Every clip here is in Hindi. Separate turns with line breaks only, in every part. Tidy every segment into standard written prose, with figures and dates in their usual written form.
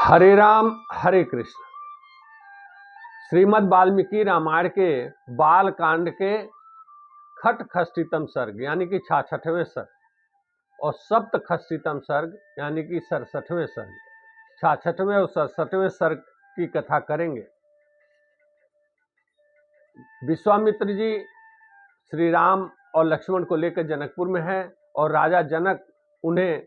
हरे राम हरे कृष्ण। श्रीमद् वाल्मीकि रामायण के बाल कांड के खट खष्टितम सर्ग यानी कि 66वें सर्ग और सप्त खष्टितम सर्ग यानी कि 67वें सर्ग, 66वें और 67वें सर्ग की कथा करेंगे। विश्वामित्र जी श्री राम और लक्ष्मण को लेकर जनकपुर में हैं और राजा जनक उन्हें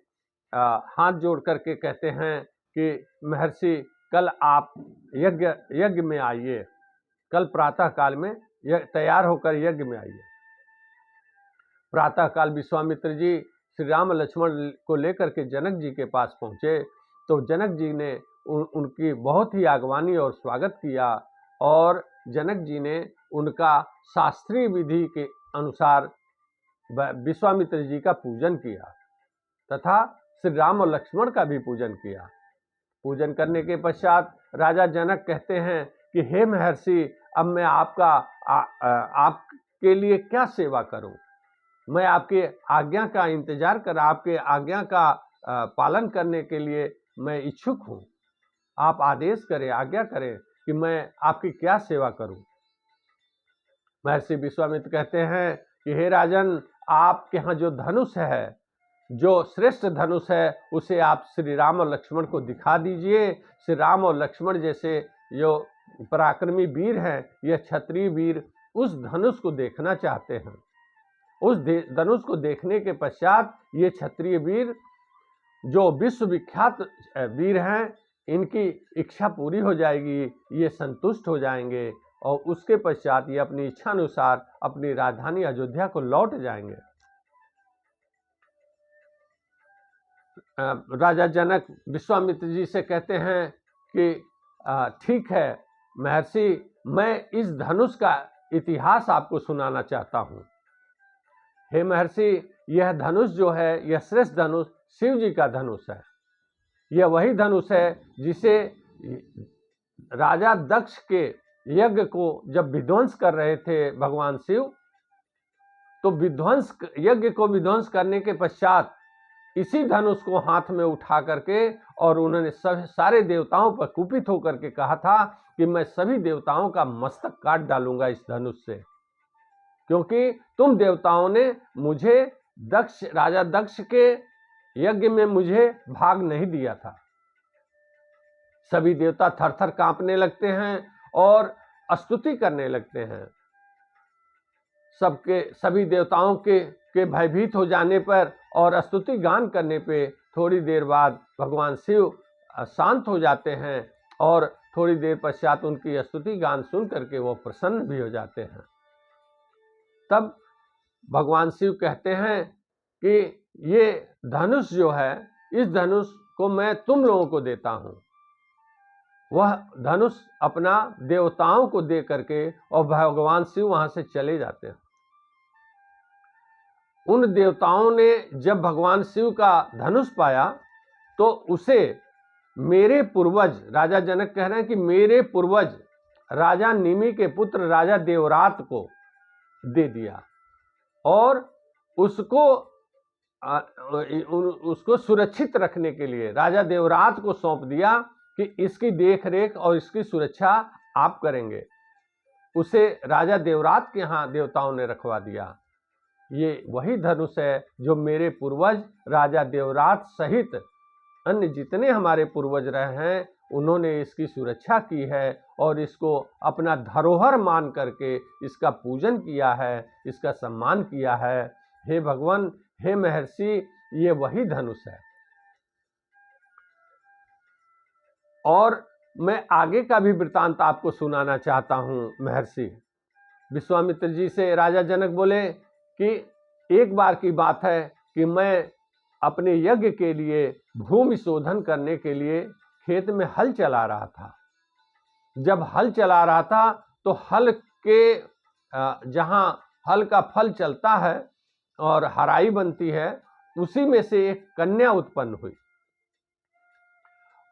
हाथ जोड़ करके कहते हैं कि महर्षि कल आप यज्ञ में आइए, कल प्रातः काल में तैयार होकर यज्ञ में आइए। प्रातः काल विश्वामित्र जी श्री राम लक्ष्मण को लेकर के जनक जी के पास पहुंचे तो जनक जी ने उनकी बहुत ही आगवानी और स्वागत किया और जनक जी ने उनका शास्त्रीय विधि के अनुसार विश्वामित्र जी का पूजन किया तथा श्री राम और लक्ष्मण का भी पूजन किया। पूजन करने के पश्चात राजा जनक कहते हैं कि हे महर्षि, अब मैं आपके लिए क्या सेवा करूं? मैं आपके आज्ञा का इंतजार कर, आपके आज्ञा का पालन करने के लिए मैं इच्छुक हूं। आप आदेश करें, आज्ञा करें कि मैं आपकी क्या सेवा करूं। महर्षि विश्वामित्र कहते हैं कि हे राजन, आपके यहाँ जो धनुष है, जो श्रेष्ठ धनुष है, उसे आप श्री राम और लक्ष्मण को दिखा दीजिए। श्री राम और लक्ष्मण जैसे जो पराक्रमी वीर हैं, यह क्षत्रिय वीर उस धनुष को देखना चाहते हैं। उस धनुष को देखने के पश्चात ये क्षत्रिय वीर जो विश्वविख्यात वीर हैं, इनकी इच्छा पूरी हो जाएगी, ये संतुष्ट हो जाएंगे और उसके पश्चात ये अपनी इच्छा अनुसार अपनी राजधानी अयोध्या को लौट जाएंगे। राजा जनक विश्वामित्र जी से कहते हैं कि ठीक है महर्षि, मैं इस धनुष का इतिहास आपको सुनाना चाहता हूँ। हे महर्षि, यह धनुष जो है, यह श्रेष्ठ धनुष शिव जी का धनुष है। यह वही धनुष है जिसे राजा दक्ष के यज्ञ को जब विध्वंस कर रहे थे भगवान शिव, तो यज्ञ को विध्वंस करने के पश्चात इसी धनुष को हाथ में उठा करके और उन्होंने सारे देवताओं पर कुपित होकर के कहा था कि मैं सभी देवताओं का मस्तक काट डालूंगा इस धनुष से, क्योंकि तुम देवताओं ने मुझे राजा दक्ष के यज्ञ में मुझे भाग नहीं दिया था। सभी देवता थर-थर कांपने लगते हैं और स्तुति करने लगते हैं। सभी देवताओं के भयभीत हो जाने पर और स्तुति गान करने पे थोड़ी देर बाद भगवान शिव शांत हो जाते हैं और थोड़ी देर पश्चात उनकी स्तुति गान सुन करके वो प्रसन्न भी हो जाते हैं। तब भगवान शिव कहते हैं कि ये धनुष जो है, इस धनुष को मैं तुम लोगों को देता हूं। वह धनुष अपना देवताओं को दे करके और भगवान शिव वहां से चले जाते हैं। उन देवताओं ने जब भगवान शिव का धनुष पाया तो उसे मेरे पूर्वज, राजा जनक कह रहे हैं कि मेरे पूर्वज राजा निमि के पुत्र राजा देवरात को दे दिया और उसको सुरक्षित रखने के लिए राजा देवरात को सौंप दिया कि इसकी देखरेख और इसकी सुरक्षा आप करेंगे। उसे राजा देवरात के यहाँ देवताओं ने रखवा दिया। ये वही धनुष है जो मेरे पूर्वज राजा देवरात सहित अन्य जितने हमारे पूर्वज रहे हैं, उन्होंने इसकी सुरक्षा की है और इसको अपना धरोहर मान करके इसका पूजन किया है, इसका सम्मान किया है। हे भगवान, हे महर्षि, ये वही धनुष है। और मैं आगे का भी वृत्तांत आपको सुनाना चाहता हूँ महर्षि। विश्वामित्र जी से राजा जनक बोले कि एक बार की बात है कि मैं अपने यज्ञ के लिए भूमि शोधन करने के लिए खेत में हल चला रहा था। जब हल चला रहा था तो हल के जहाँ हल का फल चलता है और हराई बनती है, उसी में से एक कन्या उत्पन्न हुई।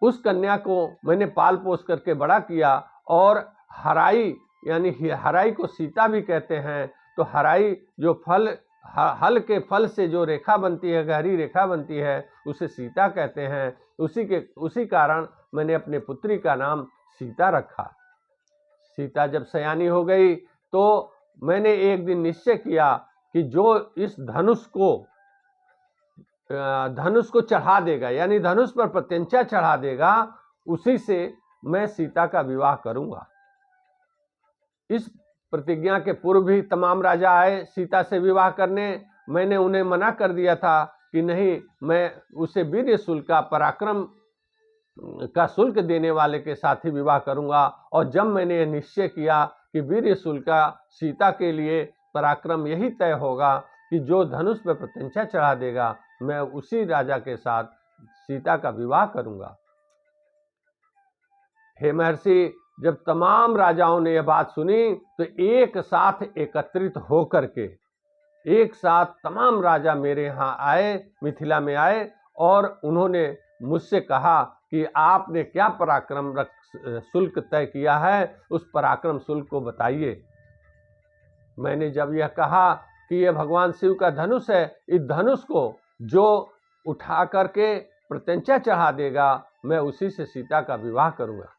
उस कन्या को मैंने पाल पोस करके बड़ा किया और हराई, यानी हराई को सीता भी कहते हैं, तो हराई जो फल, हल के फल से जो रेखा बनती है, गहरी रेखा बनती है, उसे सीता कहते हैं। उसी कारण मैंने अपने पुत्री का नाम सीता रखा। सीता जब सयानी हो गई तो मैंने एक दिन निश्चय किया कि जो इस धनुष को चढ़ा देगा, यानी धनुष पर प्रत्यंचा चढ़ा देगा, उसी से मैं सीता का विवाह करूंगा। इस प्रतिज्ञा के पूर्व भी तमाम राजा आए सीता से विवाह करने। मैंने उन्हें मना कर दिया था कि नहीं, मैं उसे वीर्य शुल्क का, पराक्रम का शुल्क देने वाले के साथ ही विवाह करूंगा। और जब मैंने यह निश्चय किया कि वीर्य शुल्क का सीता के लिए पराक्रम यही तय होगा कि जो धनुष पर प्रत्यंचा चढ़ा देगा, मैं उसी राजा के साथ सीता का विवाह करूंगा। हे महर्षि, जब तमाम राजाओं ने यह बात सुनी तो एक साथ एकत्रित होकर के एक साथ तमाम राजा मेरे यहाँ आए, मिथिला में आए, और उन्होंने मुझसे कहा कि आपने क्या पराक्रम शुल्क तय किया है, उस पराक्रम शुल्क को बताइए। मैंने जब यह कहा कि यह भगवान शिव का धनुष है, इस धनुष को जो उठा करके प्रत्यंचा चढ़ा देगा, मैं उसी से सीता का विवाह करूंगा।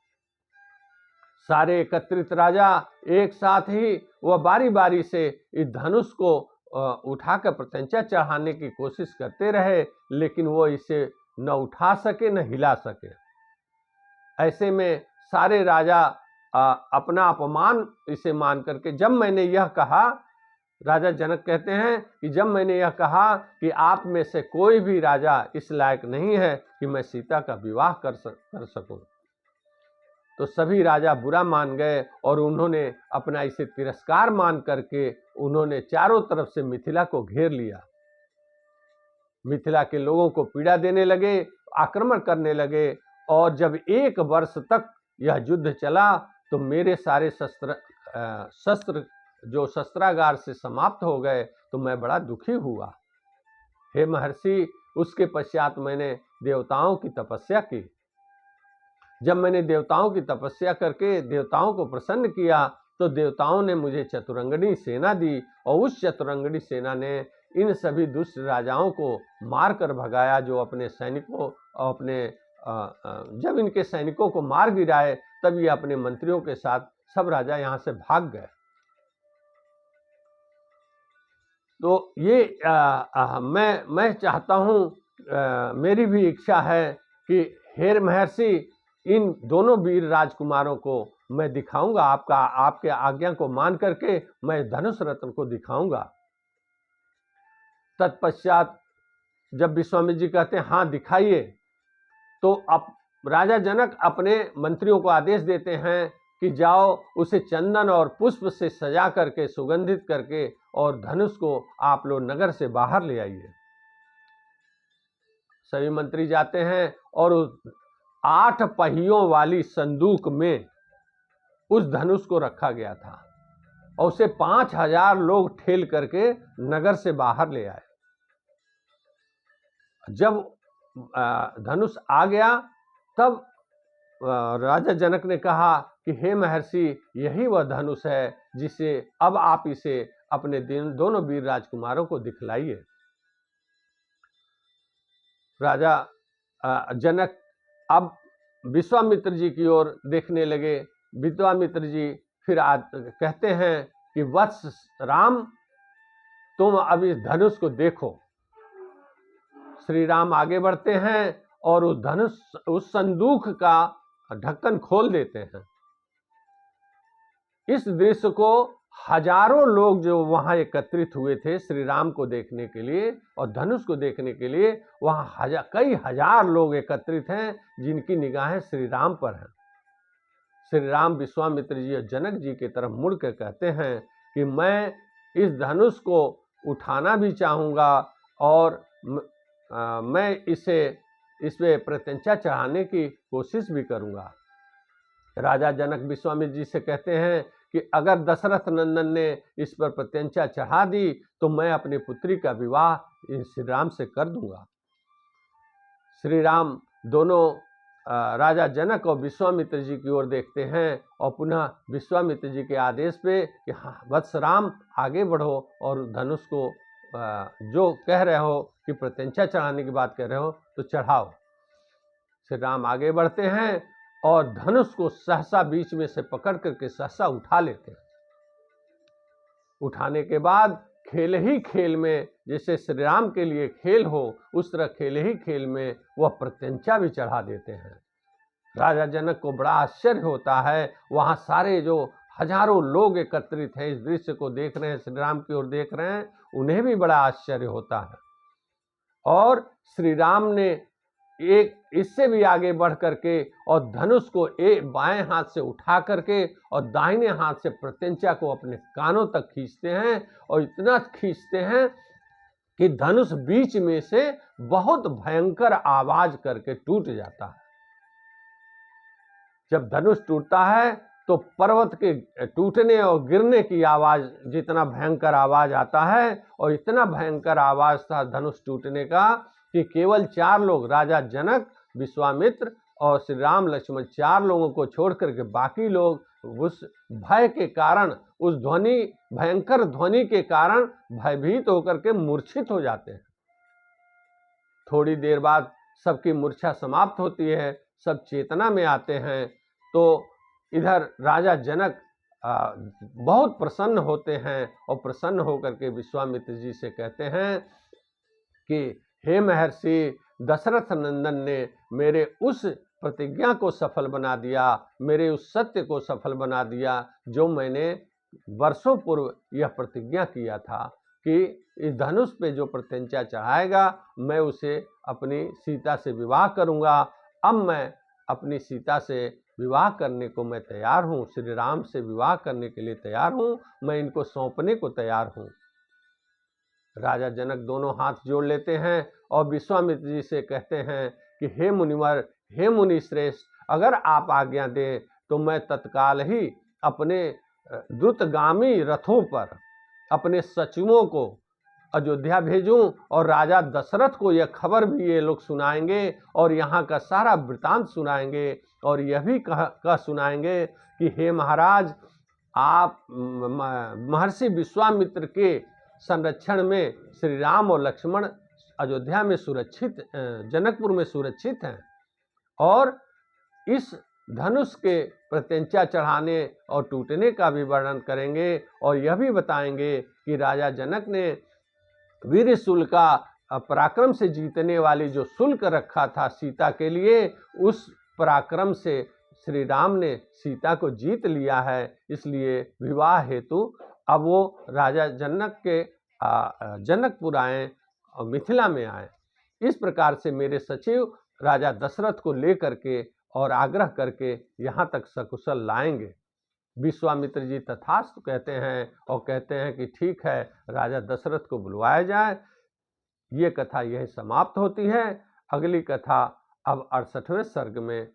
सारे एकत्रित राजा एक साथ ही वह बारी बारी से इस धनुष को उठाकर प्रत्यंचा चढ़ाने की कोशिश करते रहे, लेकिन वो इसे न उठा सके न हिला सके। ऐसे में सारे राजा अपना अपमान इसे मान करके, जब मैंने यह कहा, राजा जनक कहते हैं कि जब मैंने यह कहा कि आप में से कोई भी राजा इस लायक नहीं है कि मैं सीता का विवाह कर सकूं, तो सभी राजा बुरा मान गए और उन्होंने अपना इसे तिरस्कार मान करके उन्होंने चारों तरफ से मिथिला को घेर लिया। मिथिला के लोगों को पीड़ा देने लगे, आक्रमण करने लगे, और जब 1 वर्ष तक यह युद्ध चला तो मेरे सारे शस्त्र जो शस्त्रागार से समाप्त हो गए, तो मैं बड़ा दुखी हुआ। हे महर्षि, उसके पश्चात मैंने देवताओं की तपस्या की। जब मैंने देवताओं की तपस्या करके देवताओं को प्रसन्न किया तो देवताओं ने मुझे चतुरंगनी सेना दी, और उस चतुरंगनी सेना ने इन सभी दुष्ट राजाओं को मार कर भगाया, जो अपने सैनिकों और जब इनके सैनिकों को मार गिराए तब ये अपने मंत्रियों के साथ सब राजा यहाँ से भाग गए। तो ये मैं चाहता हूँ, मेरी भी इच्छा है कि हे महर्षि, इन दोनों वीर राजकुमारों को मैं दिखाऊंगा, आपके आज्ञा को मान करके मैं धनुष रत्न को दिखाऊंगा। तत्पश्चात जब विश्वामित्र जी कहते हैं हाँ दिखाइए, तो अब राजा जनक अपने मंत्रियों को आदेश देते हैं कि जाओ उसे चंदन और पुष्प से सजा करके, सुगंधित करके, और धनुष को आप लोग नगर से बाहर ले आइए। सभी मंत्री जाते हैं और उस 8 पहियों वाली संदूक में उस धनुष को रखा गया था, और उसे 5000 लोग ठेल करके नगर से बाहर ले आए। जब धनुष आ गया तब राजा जनक ने कहा कि हे महर्षि, यही वह धनुष है जिसे अब आप इसे अपने दोनों वीर राजकुमारों को दिखलाइए। राजा जनक अब विश्वामित्र जी की ओर देखने लगे। विश्वामित्र जी फिर कहते हैं कि वत्स राम, तुम अब इस धनुष को देखो। श्री राम आगे बढ़ते हैं और उस धनुष, उस संदूक का ढक्कन खोल देते हैं। इस दृश्य को हजारों लोग जो वहां एकत्रित हुए थे श्री राम को देखने के लिए और धनुष को देखने के लिए, वहां कई हजार लोग एकत्रित हैं जिनकी निगाहें श्री राम पर हैं। श्री राम विश्वामित्र जी और जनक जी की तरफ मुड़ कर कहते हैं कि मैं इस धनुष को उठाना भी चाहूँगा और मैं इस पे प्रत्यंचा चढ़ाने की कोशिश भी करूँगा। राजा जनक विश्वामित्र जी से कहते हैं कि अगर दशरथ नंदन ने इस पर प्रत्यंचा चढ़ा दी तो मैं अपनी पुत्री का विवाह श्री राम से कर दूंगा। श्री राम दोनों राजा जनक और विश्वामित्र जी की ओर देखते हैं और पुनः विश्वामित्र जी के आदेश पे कि हाँ वत्स राम आगे बढ़ो और धनुष को जो कह रहे हो कि प्रत्यंचा चढ़ाने की बात कह रहे हो तो चढ़ाओ। श्री राम आगे बढ़ते हैं और धनुष को सहसा बीच में से पकड़ करके सहसा उठा लेते हैं। उठाने के बाद खेल ही खेल में, जैसे श्री राम के लिए खेल हो उस तरह खेल ही खेल में वह प्रत्यंचा भी चढ़ा देते हैं। राजा जनक को बड़ा आश्चर्य होता है। वहां सारे जो हजारों लोग एकत्रित हैं, इस दृश्य को देख रहे हैं, श्री राम की ओर देख रहे हैं, उन्हें भी बड़ा आश्चर्य होता है। और श्री राम ने एक इससे भी आगे बढ़ करके और धनुष को बाएं हाथ से उठा करके और दाहिने हाथ से प्रत्यंचा को अपने कानों तक खींचते हैं और इतना खींचते हैं कि धनुष बीच में से बहुत भयंकर आवाज करके टूट जाता है। जब धनुष टूटता है तो पर्वत के टूटने और गिरने की आवाज जितना भयंकर आवाज आता है, और इतना भयंकर आवाज था धनुष टूटने का कि केवल 4 लोग, राजा जनक, विश्वामित्र और श्री राम लक्ष्मण, 4 लोगों को छोड़ करके बाकी लोग उस भय के कारण, उस ध्वनि, भयंकर ध्वनि के कारण भयभीत होकर के मूर्छित हो जाते हैं। थोड़ी देर बाद सबकी मूर्छा समाप्त होती है, सब चेतना में आते हैं। तो इधर राजा जनक बहुत प्रसन्न होते हैं और प्रसन्न होकर के विश्वामित्र जी से कहते हैं कि हे महर्षि, दशरथ नंदन ने मेरे उस प्रतिज्ञा को सफल बना दिया, मेरे उस सत्य को सफल बना दिया जो मैंने वर्षों पूर्व यह प्रतिज्ञा किया था कि इस धनुष पे जो प्रत्यंचा चढ़ाएगा मैं उसे अपनी सीता से विवाह करूंगा। अब मैं अपनी सीता से विवाह करने को मैं तैयार हूँ, श्री राम से विवाह करने के लिए तैयार हूँ, मैं इनको सौंपने को तैयार हूँ। राजा जनक दोनों हाथ जोड़ लेते हैं और विश्वामित्र जी से कहते हैं कि हे मुनिवर, हे मुनि श्रेष्ठ, अगर आप आज्ञा दें तो मैं तत्काल ही अपने द्रुतगामी रथों पर अपने सचिवों को अयोध्या भेजूं और राजा दशरथ को यह खबर भी ये लोग सुनाएंगे और यहाँ का सारा वृतांत सुनाएंगे और यह भी कह सुनाएंगे कि हे महाराज, आप महर्षि विश्वामित्र के संरक्षण में श्री राम और लक्ष्मण अयोध्या में सुरक्षित, जनकपुर में सुरक्षित हैं। और इस धनुष के प्रत्यंचा चढ़ाने और टूटने का भी वर्णन करेंगे और यह भी बताएंगे कि राजा जनक ने वीर शुल्क का पराक्रम से जीतने वाली जो शुल्क रखा था सीता के लिए, उस पराक्रम से श्री राम ने सीता को जीत लिया है। इसलिए विवाह हेतु अब वो राजा जनक के जनकपुर आए और मिथिला में आए। इस प्रकार से मेरे सचिव राजा दशरथ को लेकर के और आग्रह करके यहाँ तक सकुशल लाएंगे। विश्वामित्र जी तथास्तु कहते हैं और कहते हैं कि ठीक है, राजा दशरथ को बुलवाया जाए। ये कथा यही समाप्त होती है। अगली कथा अब 68वें सर्ग में